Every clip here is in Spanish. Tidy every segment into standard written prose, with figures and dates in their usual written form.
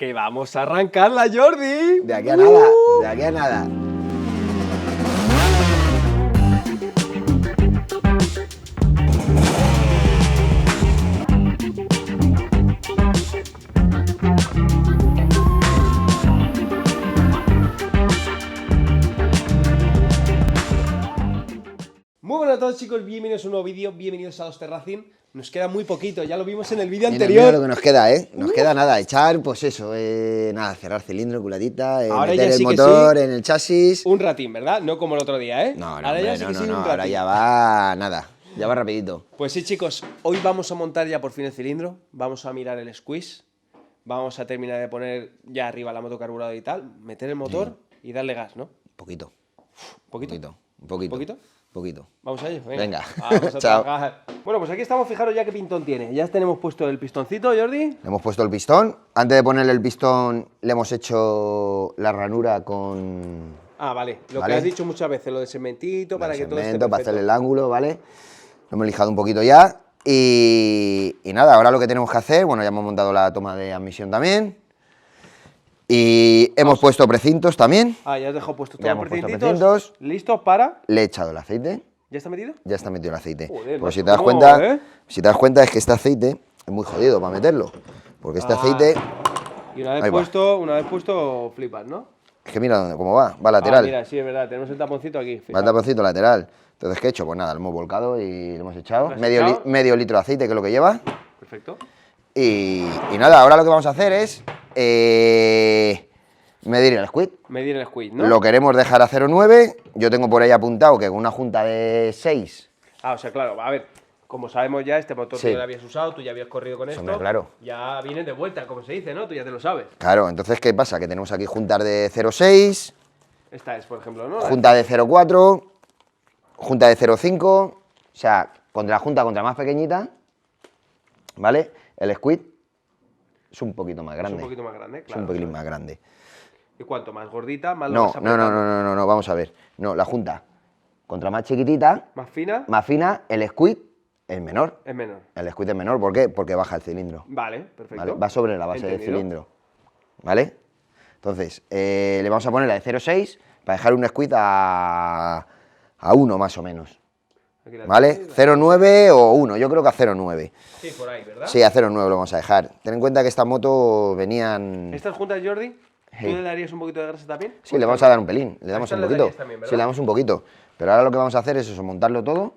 que vamos a arrancarla, Jordi. De aquí a nada, de aquí a nada. Muy buenas a todos, chicos, bienvenidos a un nuevo vídeo, bienvenidos a Los Terracing. Nos queda muy poquito, ya lo vimos en el vídeo anterior. Mira lo que nos queda, ¿eh? Nos queda nada, echar, pues eso, nada, cerrar cilindro, culatita, Ahora meter ya el sí que motor sí. en el chasis. Un ratín, ¿verdad? No como el otro día, ¿eh? No, Ahora hombre, ya sí que sí, un ahora ratín. ya va nada, ya va rapidito. Pues sí, chicos, hoy vamos a montar ya por fin el cilindro, vamos a mirar el squeeze, vamos a terminar de poner ya arriba la moto carburada y tal, meter el motor y darle gas, ¿no? Un poquito, ¿Un poquito? un poquito. ¿Poquito? Poquito. Vamos a ello, Venga. Vamos a Chao. trabajar. Bueno, pues aquí estamos, fijaros ya qué pintón tiene. Ya tenemos puesto el pistoncito, Jordi. Le hemos puesto el pistón. Antes de ponerle el pistón, le hemos hecho la ranura con... Ah, vale. Lo Vale. que has dicho muchas veces, lo de cementito, para que todo esté cemento, para perfecto. hacerle el ángulo, ¿vale? Lo hemos lijado un poquito ya. Y nada, ahora lo que tenemos que hacer, bueno, ya hemos montado la toma de admisión también. Y hemos puesto precintos también. Ah, ya has dejado puestos Ya todos los hemos puesto precintitos. precintos. ¿Listos para? Le he echado el aceite. ¿Ya está metido? Ya está metido el aceite. Joder, Porque si macho, te das ¿cómo, cuenta, si te das cuenta es que este aceite es muy jodido para meterlo. Porque este aceite, Y una Ahí vez va. puesto, flipas, ¿no? es que mira cómo va lateral. Ah, mira, sí, es verdad, tenemos el taponcito aquí. Va el fijaos. taponcito lateral. Entonces, ¿qué he hecho? Pues nada, lo hemos volcado y lo hemos echado. ¿Lo has Medio, echado? medio litro de aceite, que es lo que lleva. Perfecto. Y nada, ahora lo que vamos a hacer es medir el squid. Medir el squeeze, ¿no? Lo queremos dejar a 0,9. Yo tengo por ahí apuntado que con una junta de 6. Ah, o sea, claro, a ver, como sabemos ya, este motor Sí. tú ya lo habías usado, tú ya habías corrido con esto. Hombre, claro. Ya vienes de vuelta, como se dice, ¿no? Tú ya te lo sabes. Claro, entonces, ¿qué pasa? Que tenemos aquí juntas de 0,6, Esta es, por ejemplo, ¿no? junta de 0,4, junta de 0,5. O sea, contra la junta contra más pequeñita, ¿vale? El squid es un poquito más Es grande. un poquito más grande, Es claro. un pelín más grande. Y cuanto más gordita, más lo No, vas no, apretando. no, vamos a ver. No, la junta contra más chiquitita, Más fina, más fina, el squid es menor. es menor. El squid es menor, ¿por qué? Porque baja el cilindro. Vale, perfecto. ¿Vale? Va sobre la base del Entendido. cilindro. ¿Vale? Entonces, le vamos a poner la de 0,6 para dejar un squid a 1 más o menos. Aquí la ¿Vale? tenéis. 0,9 o 1, yo creo que a 0,9. Sí, por ahí, ¿verdad? Sí, a 0,9 lo vamos a dejar. Ten en cuenta que esta moto venían... Estas juntas, Jordi, ¿tú Sí. le darías un poquito de grasa también? Sí, le vamos a dar un pelín, le damos estas un le poquito. darías también, ¿verdad? Sí, le damos un poquito. Pero ahora lo que vamos a hacer es eso, montarlo todo,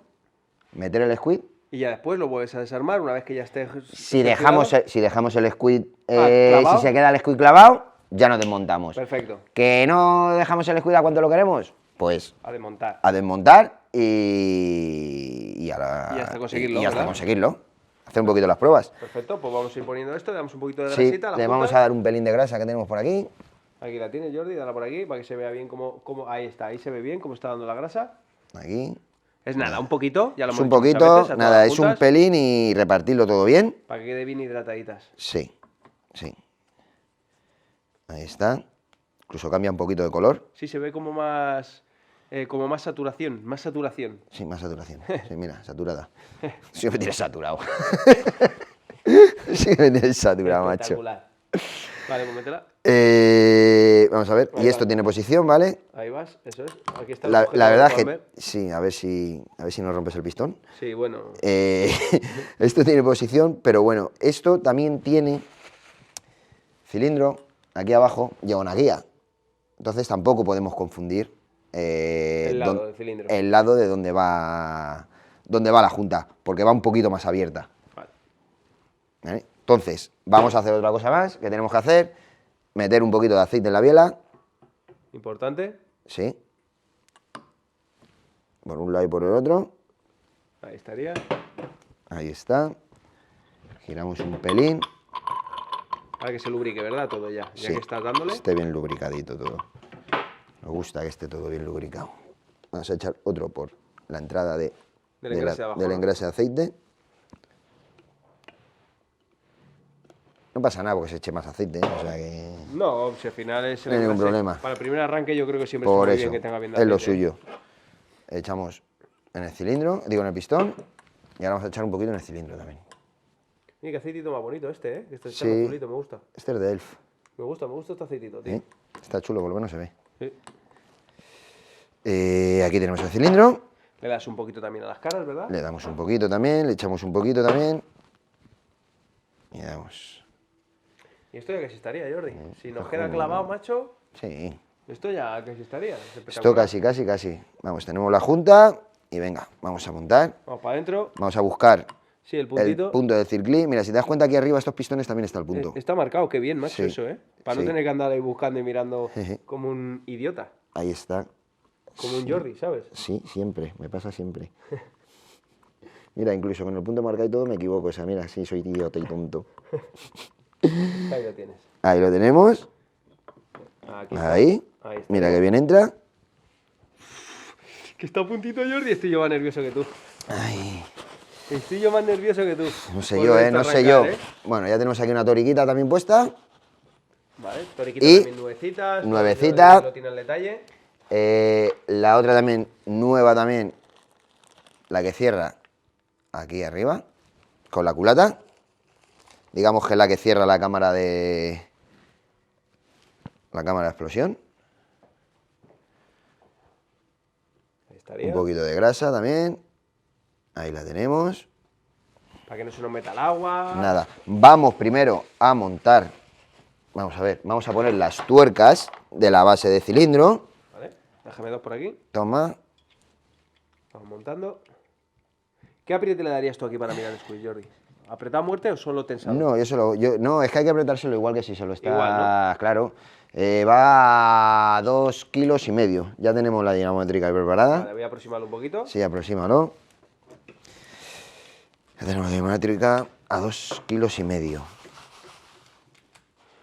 meter el squid. Y ya después lo vuelves a desarmar una vez que ya esté. Si dejamos el squid, clavado. si se queda el squid clavado, ya nos desmontamos. Perfecto. ¿Que no dejamos el squid a cuánto lo queremos? Pues A desmontar. a desmontar y hasta conseguirlo, y hasta ¿verdad? conseguirlo. Hacer un poquito las pruebas. Perfecto, pues vamos a ir poniendo esto, le damos un poquito de Sí, grasita a la le junta. vamos a dar un pelín de grasa que tenemos por aquí. Aquí la tienes, Jordi, dala por aquí para que se vea bien cómo. Ahí está, ahí se ve bien cómo está dando la grasa. Aquí. Es nada, un poquito, ya lo Es hemos un dicho muchas poquito, veces, a todas nada, las es un juntas, pelín y repartirlo todo bien. para que quede bien hidrataditas. Sí, sí. Ahí está. Incluso cambia un poquito de color. Sí, se ve como más saturación, más saturación. Sí, más saturación. Sí, mira, saturada. Sí me tienes saturado. Sí me tienes saturado, macho. Espectacular. Vale, pues métela. Vamos a ver. Ahí Y esto va. tiene posición, ¿vale? Ahí vas, eso es. Aquí está el La objeto verdad es pueden que... ver. Sí, a ver si no rompes el pistón. Sí, bueno. Esto tiene posición, pero bueno, esto también tiene cilindro. Aquí abajo lleva una guía. Entonces tampoco podemos confundir El lado del cilindro. el lado de donde va la junta, porque va un poquito más abierta. Vale. ¿Vale? Entonces, vamos a hacer otra cosa más que tenemos que hacer. Meter un poquito de aceite en la biela. Importante. Sí. Por un lado y por el otro. Ahí estaría. Ahí está. Giramos un pelín. Para que se lubrique, ¿verdad? Todo ya. Ya Sí, que estás dándole. esté bien lubricadito todo. Me gusta que esté todo bien lubricado. Vamos a echar otro por la entrada Del engrase de abajo, del ¿no? engrase de aceite. No pasa nada porque se eche más aceite, ¿eh? O sea que... No, si al final es el No hay ningún engrase. problema. Para el primer arranque yo creo que siempre Por está muy eso, bien que tenga bien de es lo aceite. suyo. Echamos en el cilindro, digo en el pistón, y ahora vamos a echar un poquito en el cilindro también. Mira qué aceitito más bonito este, ¿eh? Este está Sí. más bonito, me gusta. Este es de Elf. Me gusta este aceitito, tío. ¿Eh? Está chulo, por lo menos se ve. Sí. Aquí tenemos el cilindro. Le das un poquito también a las caras, ¿verdad? Le damos un poquito también, le echamos un poquito también. Y damos. ¿Y esto ya que se estaría, Jordi? Si nos cojo queda clavado, macho, Sí. esto ya que se estaría. Esto casi. Vamos, tenemos la junta y venga, vamos a montar. Vamos para adentro. Vamos a buscar Sí, el puntito. el punto del circlí. Mira, si te das cuenta aquí arriba estos pistones también está el punto. Está marcado, qué bien, macho, Sí, eso, ¿eh? Para no sí. tener que andar ahí buscando y mirando Jeje. como un idiota. Ahí está. Como un Jordi, ¿sabes? Sí, siempre, me pasa siempre. Mira, incluso con el punto marcado y todo me equivoco. O sea, mira, sí, soy idiota y tonto. Ahí lo tienes. Ahí lo tenemos. Aquí está. Ahí. Ahí está. Mira que bien entra. Que está a puntito, Jordi, estoy yo más nervioso que tú. Ay, Estoy yo más nervioso que tú. no sé Por yo, esto no sé arrancar, yo. ¿eh? Bueno, ya tenemos aquí una toriquita también puesta. Vale, toriquita Y también nuevecitas. nuevecita. Lo tiene el detalle. La otra también, nueva también, la que cierra aquí arriba, con la culata. Digamos que es la que cierra la cámara de explosión. Ahí estaría. Un poquito de grasa también. Ahí la tenemos. Para que no se nos meta el agua. Nada. Vamos primero a montar. Vamos a ver, vamos a poner las tuercas de la base de cilindro. Vale, déjame dos por aquí. Toma. Vamos montando. ¿Qué apriete le darías tú aquí para mirar el squeeze, Jordi? ¿Apretado a muerte o solo tensado? No, no, es que hay que apretárselo igual que si se lo está. Igual, Claro. Va a 2,5 kilos. Ya tenemos la dinamométrica ahí preparada. Vale, voy a aproximarlo un poquito. Sí, aproxímalo. Ya tenemos la dinamométrica a 2,5 kilos.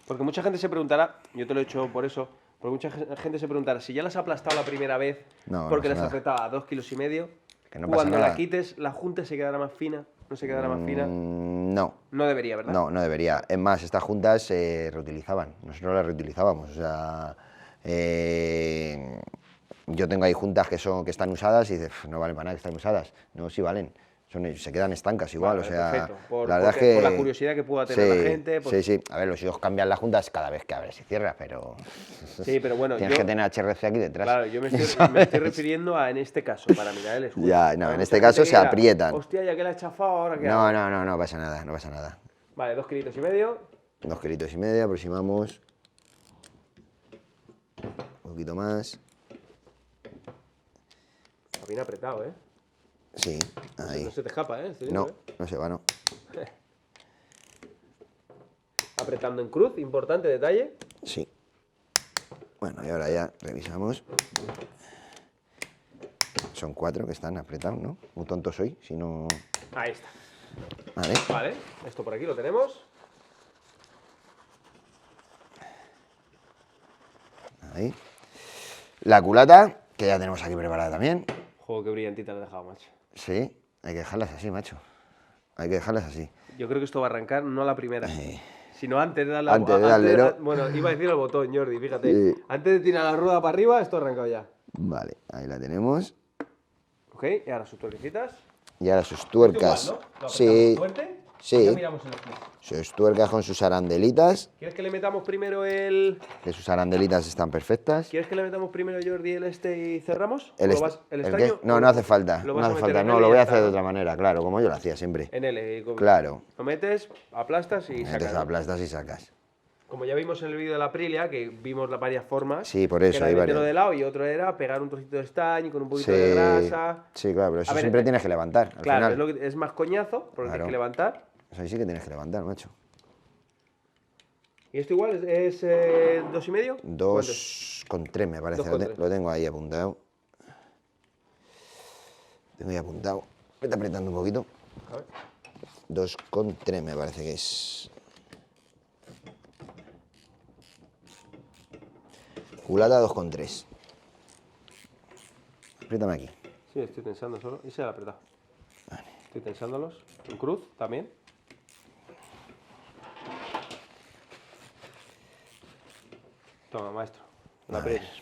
Porque mucha gente se preguntará, yo te lo he hecho por eso, porque mucha gente se preguntará, si ya las has aplastado la primera vez No, no porque pasa las nada. apretaba a 2,5 kilos, Que no pasa cuando nada. la quites, la junta se quedará más fina, no se quedará más fina. No. No debería, ¿verdad? No, no debería. Es más, estas juntas se reutilizaban. Nosotros las reutilizábamos. O sea, yo tengo ahí juntas que están usadas y dices, "Pf, no valen para nada que están usadas". No, sí valen. Se quedan estancas igual. Vale, O sea, perfecto. la verdad es que. Por la curiosidad que pueda tener la gente. Sí. A ver, los hijos cambian las juntas cada vez que abres y cierras, pero. Sí, pero bueno, Tienes que tener HRC aquí detrás. Claro, yo me estoy refiriendo a en este caso, para mirar el escudo. Ya, no, Hay en mucha este caso gente que se dirá, aprietan. Hostia, ya que la he chafado, ahora qué hago. No pasa nada, no pasa nada. Vale, 2,5 kilos. 2,5 kilos, aproximamos. Un poquito más. Está bien apretado, ¿eh? Sí, ahí. No se te escapa, ¿eh? No, no se va, no. Apretando en cruz, importante detalle. Sí. Bueno, y ahora ya revisamos. Son 4 que están apretados, ¿no? Muy tonto soy, si no. Ahí está. Vale. Vale, esto por aquí lo tenemos. Ahí. La culata, que ya tenemos aquí preparada también. Joder, qué brillantita la he dejado, macho. Sí, hay que dejarlas así, macho. Hay que dejarlas así. Yo creo que esto va a arrancar no a la primera, sino antes de darle Antes de darle, ¿no? Bueno, iba a decir al botón, Jordi, fíjate. Sí. Antes de tirar la rueda para arriba, esto ha arrancado ya. Vale, ahí la tenemos. Ok, y ahora sus tuerquecitas. Y ahora sus tuercas. Igual, ¿no? Lo apretamos Sí, fuerte. sí. Ya miramos el squeeze. Sus tuercas con sus arandelitas. ¿Quieres que le metamos primero el... Que sus arandelitas están perfectas. ¿Quieres que le metamos primero, Jordi, el este y cerramos? El ¿O est- ¿El ¿el estaño? qué? No, ¿O no hace falta. lo No vas a hace meter falta. en No, L lo y voy ya a hacer está, de ¿no? otra manera, claro, como yo lo hacía siempre. En L. Claro. Lo metes, aplastas y Entonces sacas. ¿no? aplastas y sacas. Como ya vimos en el vídeo de la Aprilia, que vimos varias formas. Sí, por que eso era hay meterlo varias. de lado y otro era pegar un trocito de estaño con un poquito Sí, de grasa. sí, claro, pero eso A ver, siempre tienes que levantar. Al Claro, final. es más coñazo, porque Claro. tienes que levantar. Eso ahí sí que tienes que levantar, macho. ¿Y esto igual es 2,5? ¿Cuánto es? 2,3 me parece. 2,3. Lo tengo ahí apuntado. Tengo ahí apuntado. Vete apretando un poquito. A ver. 2,3 me parece que es. Culata 2,3. Apriétame aquí. Sí, estoy tensando solo. Y se ha apretado. Estoy tensándolos. En cruz también. Toma, maestro. La A ver. aprietas.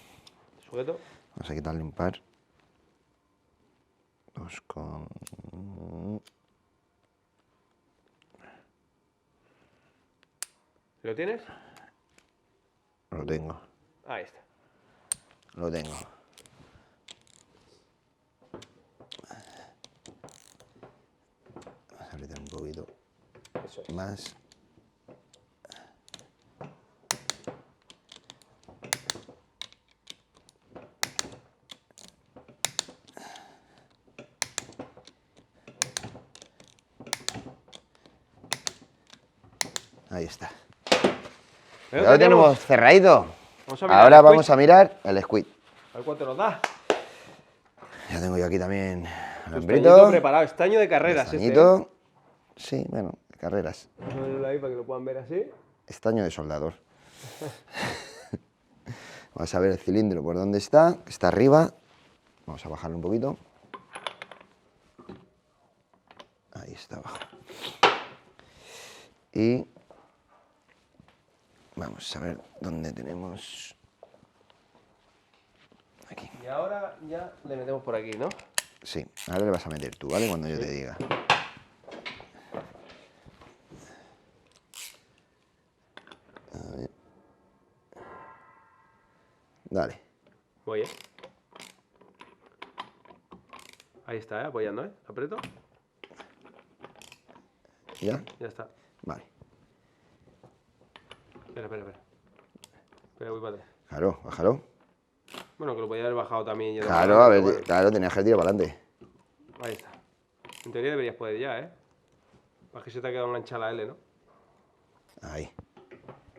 Sujeto. Vamos a quitarle un par. 2 con. ¿Lo tienes? lo tengo. Ahí está. Lo tengo. Vamos a apretar un poquito Eso es. más. Ahí está. Pero Ya lo tenemos cerradito. Vamos a mirar Ahora el vamos squid. a mirar el squid. A ver cuánto nos da. Ya tengo yo aquí también el Tu hambrito. estañito preparado. Estaño de carreras este, ¿eh? Estañito. Sí, bueno, de carreras. Vamos a ponerlo ahí para que lo puedan ver así. Estaño de soldador. Vamos a ver el cilindro por dónde está. Está arriba. Vamos a bajarlo un poquito. Ahí está abajo. Y vamos a ver dónde tenemos. Aquí. Y ahora ya le metemos por aquí, ¿no? Sí, ahora le vas a meter tú, ¿vale? Cuando yo te diga. A ver. Dale. Voy, ¿eh? Ahí está, ¿eh? Apoyando, ¿eh? Aprieto. ¿Ya? Ya está. Vale. Espera. Espera, voy para atrás. Claro, bájalo. Bueno, que lo podía haber bajado también. yendo Claro, para a adelante, ver, pero claro, tenías que tirar para adelante. bueno. Ahí está. En teoría deberías poder ya, ¿eh? Para que se te ha quedado enganchada la L, ¿no? Ahí.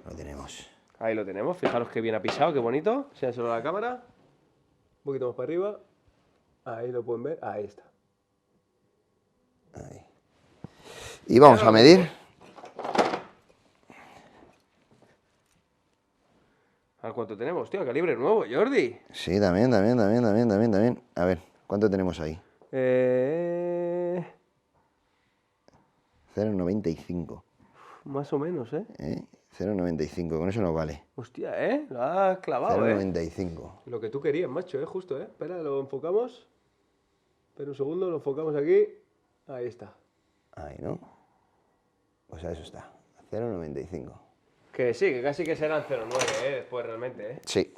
Lo tenemos. Ahí lo tenemos. Fijaros qué bien ha pisado, qué bonito. Enséñaselo a la cámara. Un poquito más para arriba. Ahí lo pueden ver. Ahí está. Ahí. Y vamos a medir. A ver cuánto tenemos, tío. Calibre nuevo, Jordi. Sí, también. A ver, ¿cuánto tenemos ahí? 0,95. Más o menos, ¿eh? 0,95, con eso nos vale. Hostia, ¿eh? Lo has clavado, ¿eh? 0,95. Lo que tú querías, macho, ¿eh? Justo, ¿eh? Espera, lo enfocamos. Espera un segundo, lo enfocamos aquí. Ahí está. Ahí, ¿no? Pues a eso está. 0,95. Que sí, que casi que serán 0,9, ¿eh? Después realmente, ¿eh? Sí.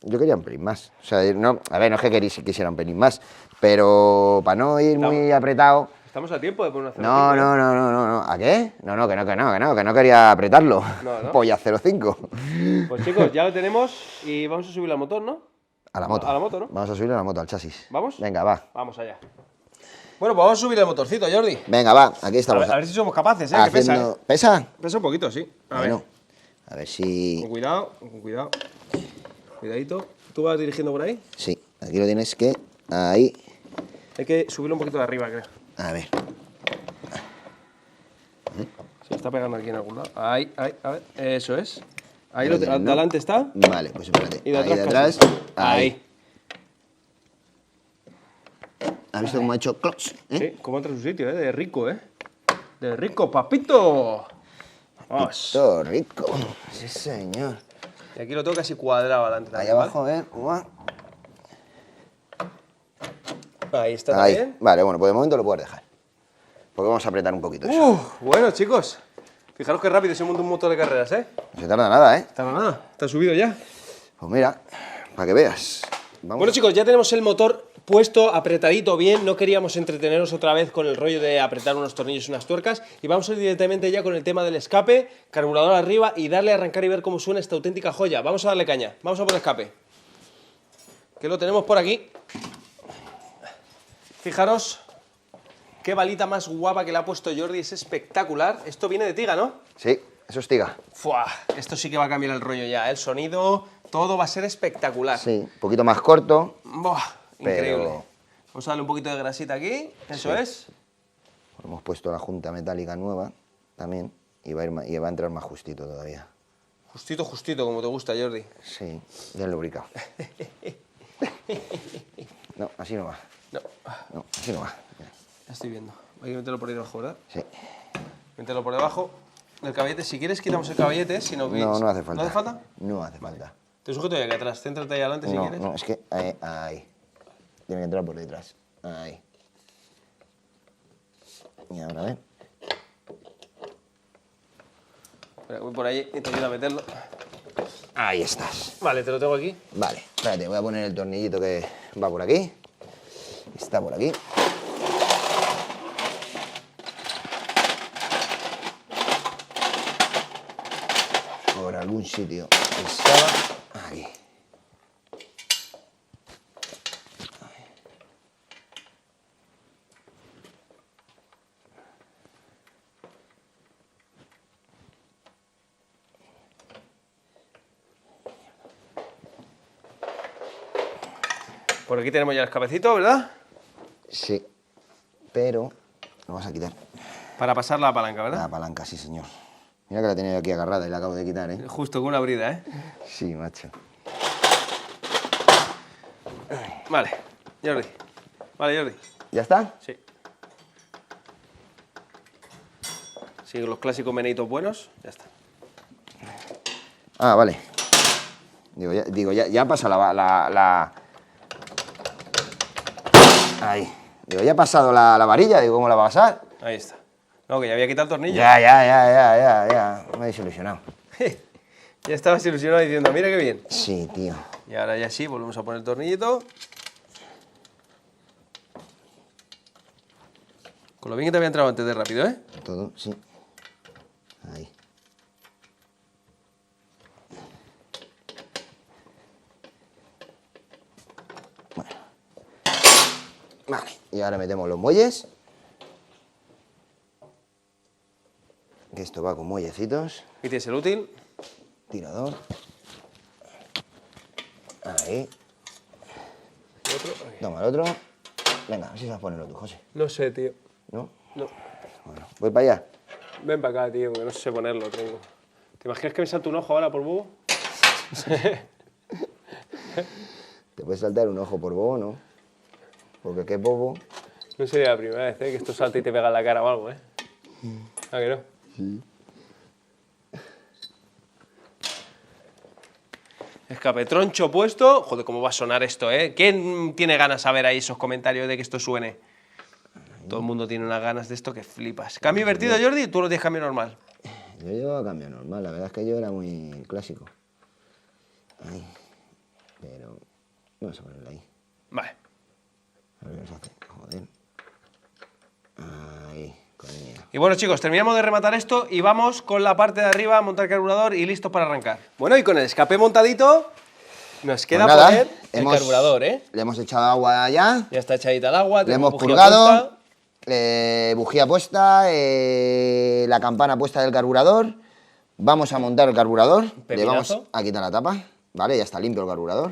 Yo quería un pelín más. O sea, no, a ver, no es que quisiera un pelín más, pero para no ir muy apretado. Estamos a tiempo de poner una 0,5. No, ¿eh? no. ¿A qué? No, que no quería apretarlo. No, ¿no? Polla 0,5. Pues chicos, ya lo tenemos y vamos a subir al motor, ¿no? A la moto. A la moto, ¿no? Vamos a subir a la moto, al chasis. ¿Vamos? Venga, va. Vamos allá. Bueno, pues vamos a subir el motorcito, Jordi. Venga, va. Aquí estamos. A ver si somos capaces, ¿eh? Que pesa, ¿eh? ¿Pesa? Pesa un poquito, sí. A ver. Bueno. A ver si... Con cuidado, con cuidado. Cuidadito. ¿Tú vas dirigiendo por ahí? Sí, aquí lo tienes que... Ahí. Hay que subirlo un poquito de arriba, creo. A ver. Se está pegando aquí en algún lado. Ahí, a ver. Eso es. Ahí Lo lo tienes, ¿no? adelante está. Vale, pues espérate. Y de Ahí atrás. de atrás. casi. Ahí. ¿Has visto cómo ha hecho clots? Sí, como entra en su sitio, ¿eh? De rico, ¿eh? De rico, papito. Vamos. Todo rico. Sí, señor. Y aquí lo tengo casi cuadrado adelante Ahí también, ¿vale? abajo, a ver. Uah. Ahí está Ahí. también. Vale, bueno, pues de momento lo puedes dejar. Porque vamos a apretar un poquito eso. Bueno, chicos. Fijaros qué rápido se monta un motor de carreras, ¿eh? No se tarda nada, ¿eh? Está nada. Está subido ya. Pues mira, para que veas. Vamos. Bueno, chicos, ya tenemos el motor puesto, apretadito bien. No queríamos entreteneros otra vez con el rollo de apretar unos tornillos y unas tuercas. Y vamos a ir directamente ya con el tema del escape, carburador arriba y darle a arrancar y ver cómo suena esta auténtica joya. Vamos a darle caña. Vamos a por escape. Que lo tenemos por aquí. Fijaros qué balita más guapa que le ha puesto Jordi. Es espectacular. Esto viene de Tiga, ¿no? Sí, eso es tiga. ¡Fua! Esto sí que va a cambiar el rollo ya. El sonido, todo va a ser espectacular. Sí, un poquito más corto. ¡Buah! Pero- Increíble. Vamos a darle un poquito de grasita aquí. Eso Sí. es. Hemos puesto la junta metálica nueva también. Y va a, y va a entrar más justito todavía. Justito, justito, como te gusta, Jordi. Sí, bien lubricado. No, así no va. No, No, así no va. Mira. ya estoy viendo. Hay que meterlo por ahí debajo, ¿verdad? Sí. Mételo por debajo del caballete. Si quieres, quitamos el caballete. Si no, No hace falta. ¿No hace falta? No hace falta. Te sujeto ya aquí atrás. Céntrate ahí adelante si No, quieres. no, es que ahí. Tiene que entrar por detrás. Ahí. Y ahora, a ver. Espera, voy por ahí y te ayudo a meterlo. Ahí estás. Vale, te lo tengo aquí. Vale, espérate, voy a poner el tornillito que va por aquí. Está por aquí. Por algún sitio estaba aquí. Por aquí tenemos ya el escapecito, ¿verdad? Sí, pero lo vas a quitar. Para pasar la palanca, La ¿verdad? palanca, sí, señor. Mira que la tenía yo aquí agarrada y la acabo de quitar, ¿eh? Justo con una brida, ¿eh? Sí, macho. Vale, Jordi. Vale, Jordi. ¿Ya está? Sí. Sí, los clásicos meneitos buenos, ya está. Ah, vale. Ya ha pasado Ahí. Digo, ya ha pasado la varilla, digo, ¿cómo la va a pasar? Ahí está. No, que ya había quitado el tornillo. Ya. Me he desilusionado. Ya estabas ilusionado diciendo, mira qué bien. Sí, tío. Y ahora ya sí, volvemos a poner el tornillito. Con lo bien que te había entrado antes de rápido, ¿eh? Todo, sí. Ahí. Bueno. Vale. Y ahora metemos los muelles. Que esto va con muellecitos. Aquí tienes el útil. Tirador. Ahí. Y otro aquí. Toma el otro. Venga, así vas a ponerlo tú, José. No sé, tío. ¿No? No. Bueno, voy para allá. Ven para acá, tío, que no sé ponerlo, tronco. ¿Te imaginas que me salta un ojo ahora por bobo? Te puede saltar un ojo por bobo, ¿no? Porque qué bobo. No sería la primera vez, ¿eh? Que esto salta y te pega en la cara o algo, ¿eh? ¿A que no? Sí. Escape troncho puesto. Joder, cómo va a sonar esto, ¿eh? ¿Quién tiene ganas de ver ahí esos comentarios de que esto suene? Todo el mundo tiene unas ganas de esto que flipas. ¿Cambio invertido, Jordi? ¿Tú lo tienes cambio normal? Yo llevo cambio normal, la verdad es que yo era muy clásico. Ahí. Pero vamos a ponerlo ahí. Vale. A ver qué nos hace. Joder. Ahí, coño. Y bueno, chicos, terminamos de rematar esto y vamos con la parte de arriba, montar carburador y listos para arrancar. Bueno, y con el escape montadito, nos queda Pues nada, poner el carburador, ¿eh? Le hemos echado agua ya, Ya está echadita el agua, le tenemos hemos bujía purgado, puesta. bujía puesta, la campana puesta del carburador. Vamos a montar el carburador, le Pepinazo. vamos a quitar la tapa, ¿vale? Ya está limpio el carburador.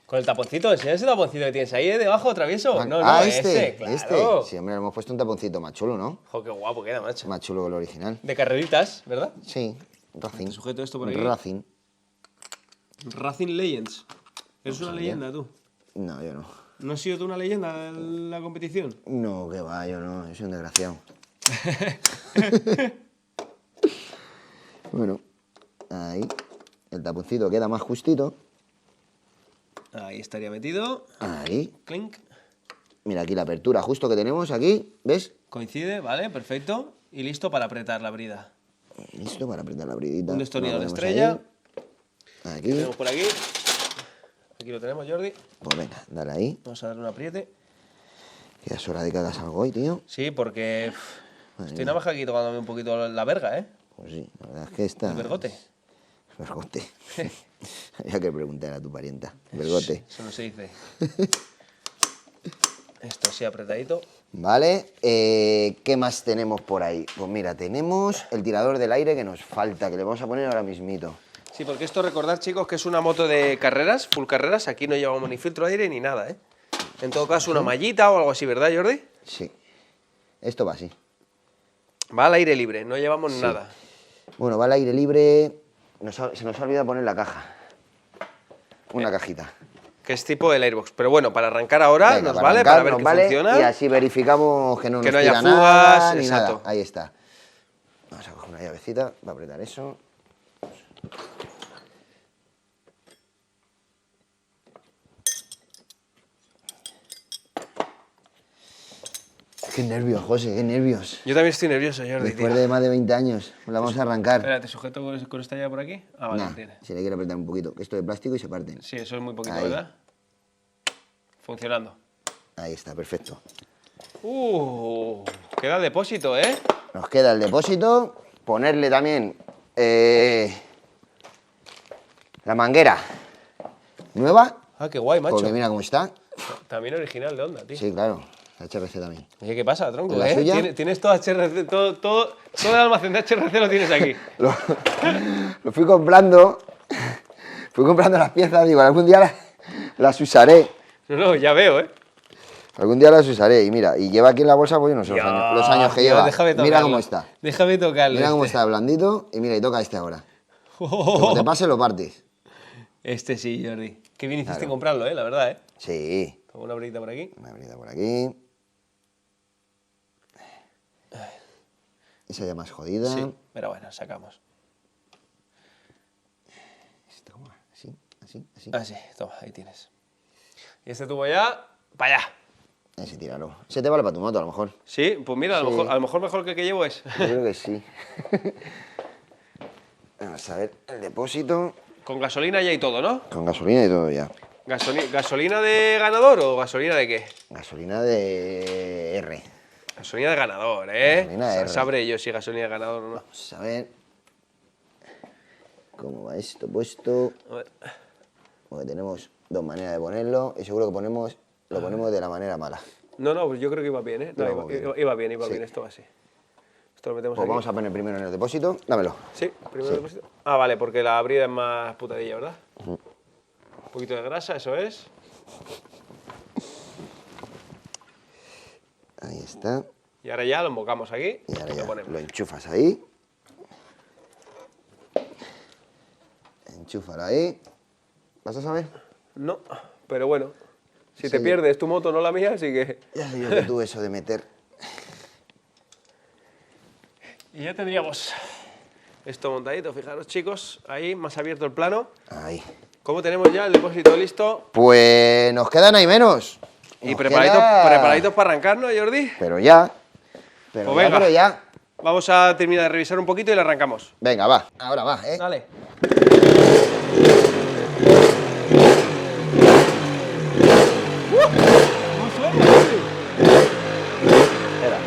Con el taponcito, enseña ese taponcito que tienes ahí, debajo, travieso. No, este, ese, claro. Sí, hombre, le hemos puesto un taponcito más chulo, ¿no? Jo, qué guapo queda, macho. Más chulo que el original. De carreritas, ¿verdad? Sí, Racing. Te sujeto esto por aquí. Racing. Racing Legends. Eres una leyenda, tú. No, yo no. ¿No has sido tú una leyenda en la competición? No, que va, yo no, yo soy un desgraciado. Bueno, ahí. El taponcito queda más justito. Ahí estaría metido. Ahí. Clink. Mira aquí la apertura justo que tenemos aquí, ¿ves? Coincide, vale, perfecto. Y listo para apretar la brida. Listo para apretar la bridita. Un destornillador de Lo ponemos estrella. ahí. Lo Aquí. tenemos por aquí. Aquí lo tenemos, Jordi. Pues venga, dale ahí. Vamos a darle un apriete. Que ya es hora de que hagas algo hoy, tío. Sí, porque estoy nada más aquí tocándome un poquito la verga, ¿eh? Pues sí, la verdad es que está... El vergote. Vergote. Había que preguntar a tu parienta. Vergote. Eso no se dice. Esto así apretadito. Vale, ¿qué más tenemos por ahí? Pues mira, tenemos el tirador del aire que nos falta, que le vamos a poner ahora mismito. Sí, porque esto recordad, chicos, que es una moto de carreras, full carreras. Aquí no llevamos ni filtro de aire ni nada, ¿eh? En todo caso, una mallita o algo así, ¿verdad, Jordi? Sí, esto va así. Va al aire libre, no llevamos nada. Bueno, va al aire libre, se nos ha olvidado poner la caja. Una cajita. Que es tipo el Airbox. Pero bueno, para arrancar ahora Venga, nos vale para ver que funciona. Y así verificamos que no Que nos no haya tira fugas, nada, ni exacto. nada. Ahí está. Vamos a coger una llavecita, va a apretar eso. Qué nervios, José, qué nervios. Yo también estoy nervioso, Jordi, Después tío. de más de 20 años, la vamos a arrancar. Espera, ¿te sujeto con esta llave por aquí? Ah, vale, Nah, tiene. se le quiere apretar un poquito, que esto es de plástico y se parten. Sí, eso es muy poquito, Ahí. ¿verdad? Funcionando. Ahí está, perfecto. Queda el depósito, ¿eh? Nos queda el depósito, ponerle también la manguera nueva, Ah, qué guay, macho. porque mira cómo está. También original de Honda, tío. Sí, claro, la HRC también. Oye, ¿qué pasa, tronco? ¿La suya? Tienes todo HRC, todo el almacén de HRC lo tienes aquí. Lo fui comprando las piezas, digo, algún día las usaré. No, ya veo, ¿eh? Algún día las usaré y mira, y lleva aquí en la bolsa, pues yo no sé los años que Dios, lleva. déjame Mira tocarlo. cómo está. Déjame tocarlo. Mira cómo este. está, blandito, y mira, y toca este ahora. Como te pase, lo partes. Este sí, Jordi. Qué bien hiciste en Claro. comprarlo, la verdad, ¿eh? Sí. Pongo una brita por aquí. Una avenida por aquí. Esa ya más jodida. Sí, pero bueno, sacamos. Esto como así, así, así. Ah, sí, toma, ahí tienes. Y este tubo ya, para allá. Ese tíralo. Ese te vale para tu moto, a lo mejor. Sí, pues mira, Sí. a lo mejor mejor que el que llevo es. Yo creo que sí. Vamos a ver el depósito. Con gasolina ya y todo, ¿no? Con gasolina y todo ya. ¿Gasolina de ganador o gasolina de qué? Gasolina de R. Gasolina de ganador, ¿eh? Gasolina de R. Sabré yo si gasolina de ganador o no. Vamos a ver cómo va esto puesto. A ver. Porque tenemos dos maneras de ponerlo y seguro que lo ponemos de la manera mala. No, pues yo creo que iba bien, ¿eh? No, Iba iba bien. bien, Sí. esto va así. Esto lo metemos Pues aquí. vamos a poner primero en el depósito. Dámelo. Sí, primero el depósito. Ah, vale, porque la abrida es más putadilla, ¿verdad? Un poquito de grasa, eso es. Ahí está. Y ahora ya lo embocamos aquí. Y ahora lo ya ponemos. lo enchufas ahí. Enchúfalo ahí. ¿Vas a saber? No, pero bueno. Si Sí. te pierdes tu moto, no la mía, así que... Ya sé yo que tú eso de meter. Y ya tendríamos esto montadito, fijaros chicos, ahí más abierto el plano. Ahí. ¿Cómo tenemos ya el depósito listo? Pues nos quedan ahí menos. Y Nos preparaditos para arrancar, ¿no, Jordi? Pero ya. Pero Pues ya, venga. pero ya. Vamos a terminar de revisar un poquito y le arrancamos. Venga, va. Ahora va, ¿eh? Dale. Espera.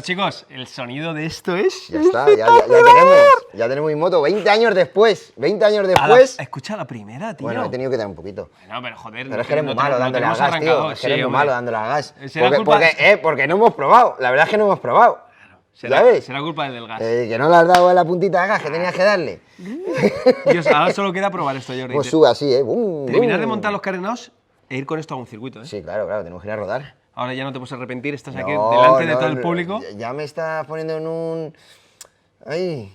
chicos, el sonido de esto es... Ya está, ya tenemos mi moto. 20 años después. Escucha la primera, tío. Bueno, he tenido que dar un poquito. Bueno, pero joder... Pero es que eres muy malo dándole al gas, tío. Es que eres muy malo dándole al gas. ¿Será culpa? Porque no hemos probado. La verdad es que no hemos probado. ¿Sabes? Será culpa del gas. Que no le has dado a la puntita de gas que tenías que darle. Dios, ahora solo queda probar esto, Jordi. Pues sube así, Terminar de montar los carenados e ir con esto a un circuito, ¿eh? Sí, claro, tenemos que ir a rodar. Ahora ya no te puedes arrepentir, estás aquí delante de todo el público. Ya me estás poniendo en un... Ahí.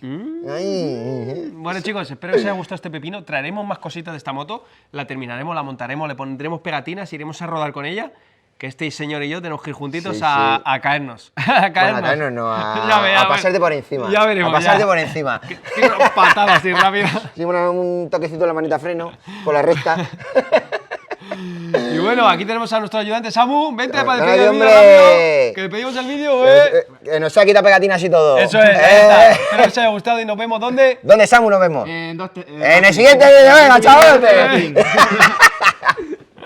Bueno, chicos, espero que os haya gustado este pepino. Traeremos más cositas de esta moto, la terminaremos, la montaremos, le pondremos pegatinas, iremos a rodar con ella. Que este señor y yo tenemos que ir juntitos a caernos. A caernos. Bueno, a caernos no, a pasarte por encima. Ya veremos. A pasarte por encima. Patadas así rápido. Sí, un toquecito en la manita freno, por la recta. Y bueno, aquí tenemos a nuestro ayudante Samu. Vente para despedir el vídeo rápido. Que pedimos el vídeo, Que nos ha quitado pegatinas y todo. Eso es, espero que os haya gustado y nos vemos. ¿Dónde? ¿Dónde, Samu, nos vemos? En el siguiente vídeo, venga, chavales.